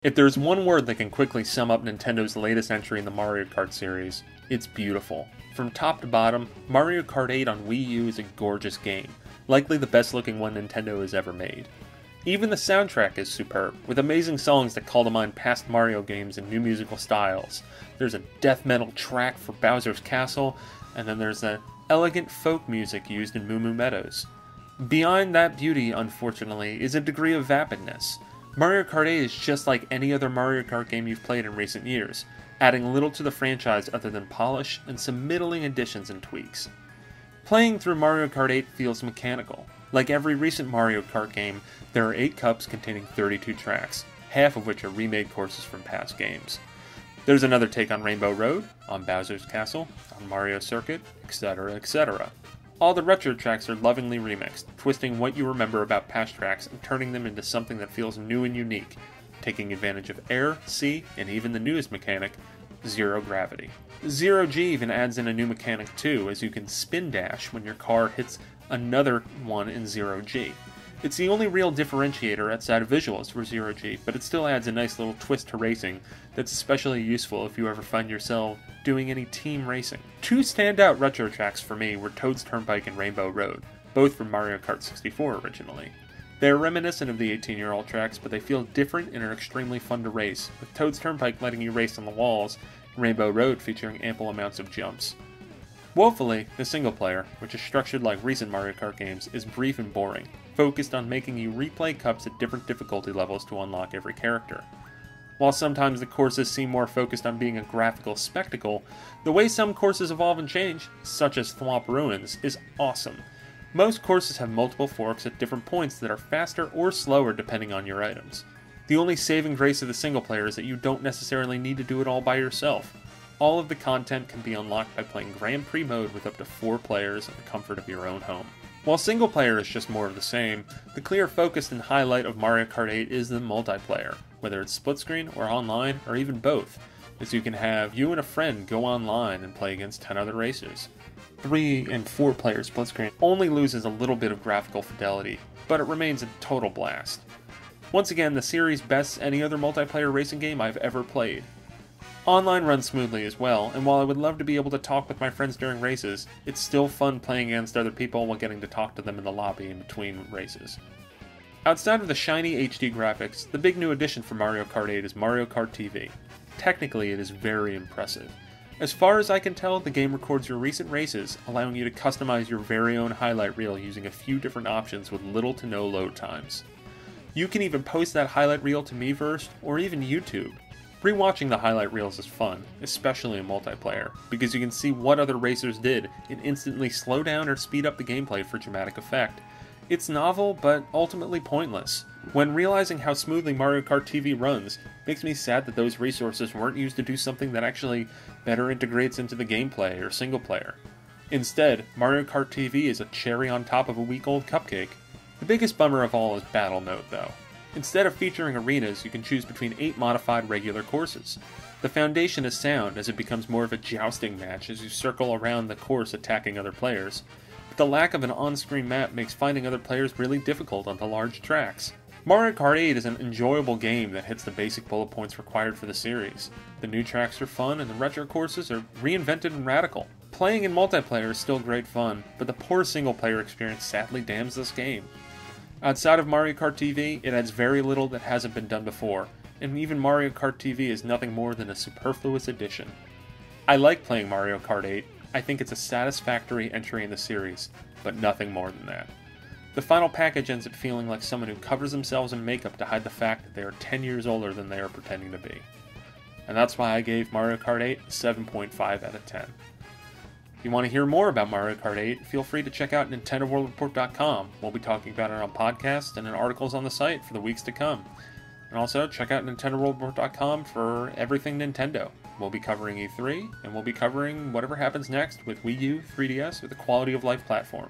If there's one word that can quickly sum up Nintendo's latest entry in the Mario Kart series, it's beautiful. From top to bottom, Mario Kart 8 on Wii U is a gorgeous game, likely the best looking one Nintendo has ever made. Even the soundtrack is superb, with amazing songs that call to mind past Mario games and new musical styles. There's a death metal track for Bowser's Castle, and then there's the elegant folk music used in Moo Moo Meadows. Beyond that beauty, unfortunately, is a degree of vapidness. Mario Kart 8 is just like any other Mario Kart game you've played in recent years, adding little to the franchise other than polish and some middling additions and tweaks. Playing through Mario Kart 8 feels mechanical. Like every recent Mario Kart game, there are 8 cups containing 32 tracks, half of which are remade courses from past games. There's another take on Rainbow Road, on Bowser's Castle, on Mario Circuit, etc., etc. All the retro tracks are lovingly remixed, twisting what you remember about past tracks and turning them into something that feels new and unique, taking advantage of air, sea, and even the newest mechanic, zero gravity. Zero G even adds in a new mechanic too, as you can spin dash when your car hits another one in Zero G. It's the only real differentiator outside of visuals for Zero G, but it still adds a nice little twist to racing that's especially useful if you ever find yourself doing any team racing. 2 standout retro tracks for me were Toad's Turnpike and Rainbow Road, both from Mario Kart 64 originally. They are reminiscent of the 18-year-old tracks, but they feel different and are extremely fun to race, with Toad's Turnpike letting you race on the walls, and Rainbow Road featuring ample amounts of jumps. Woefully, the single player, which is structured like recent Mario Kart games, is brief and boring, focused on making you replay cups at different difficulty levels to unlock every character. While sometimes the courses seem more focused on being a graphical spectacle, the way some courses evolve and change, such as Thwomp Ruins, is awesome. Most courses have multiple forks at different points that are faster or slower depending on your items. The only saving grace of the single player is that you don't necessarily need to do it all by yourself. All of the content can be unlocked by playing Grand Prix mode with up to 4 players in the comfort of your own home. While single player is just more of the same, the clear focus and highlight of Mario Kart 8 is the multiplayer, whether it's split screen or online or even both, as you can have you and a friend go online and play against 10 other racers. 3 and 4 player split screen only loses a little bit of graphical fidelity, but it remains a total blast. Once again, the series bests any other multiplayer racing game I've ever played. Online runs smoothly as well, and while I would love to be able to talk with my friends during races, it's still fun playing against other people while getting to talk to them in the lobby in between races. Outside of the shiny HD graphics, the big new addition for Mario Kart 8 is Mario Kart TV. Technically, it is very impressive. As far as I can tell, the game records your recent races, allowing you to customize your very own highlight reel using a few different options with little to no load times. You can even post that highlight reel to Miiverse or even YouTube. Rewatching the highlight reels is fun, especially in multiplayer, because you can see what other racers did and instantly slow down or speed up the gameplay for dramatic effect. It's novel, but ultimately pointless. When realizing how smoothly Mario Kart TV runs, makes me sad that those resources weren't used to do something that actually better integrates into the gameplay or single player. Instead, Mario Kart TV is a cherry on top of a week-old cupcake. The biggest bummer of all is Battle Mode, though. Instead of featuring arenas, you can choose between 8 modified regular courses. The foundation is sound, as it becomes more of a jousting match as you circle around the course attacking other players, but the lack of an on-screen map makes finding other players really difficult on the large tracks. Mario Kart 8 is an enjoyable game that hits the basic bullet points required for the series. The new tracks are fun, and the retro courses are reinvented and radical. Playing in multiplayer is still great fun, but the poor single-player experience sadly damns this game. Outside of Mario Kart TV, it adds very little that hasn't been done before, and even Mario Kart TV is nothing more than a superfluous addition. I like playing Mario Kart 8, I think it's a satisfactory entry in the series, but nothing more than that. The final package ends up feeling like someone who covers themselves in makeup to hide the fact that they are 10 years older than they are pretending to be. And that's why I gave Mario Kart 8 a 7.5 out of 10. If you want to hear more about Mario Kart 8, feel free to check out NintendoWorldReport.com. We'll be talking about it on podcasts and in articles on the site for the weeks to come. And also, check out NintendoWorldReport.com for everything Nintendo. We'll be covering E3, and we'll be covering whatever happens next with Wii U, 3DS, or the Quality of Life platform.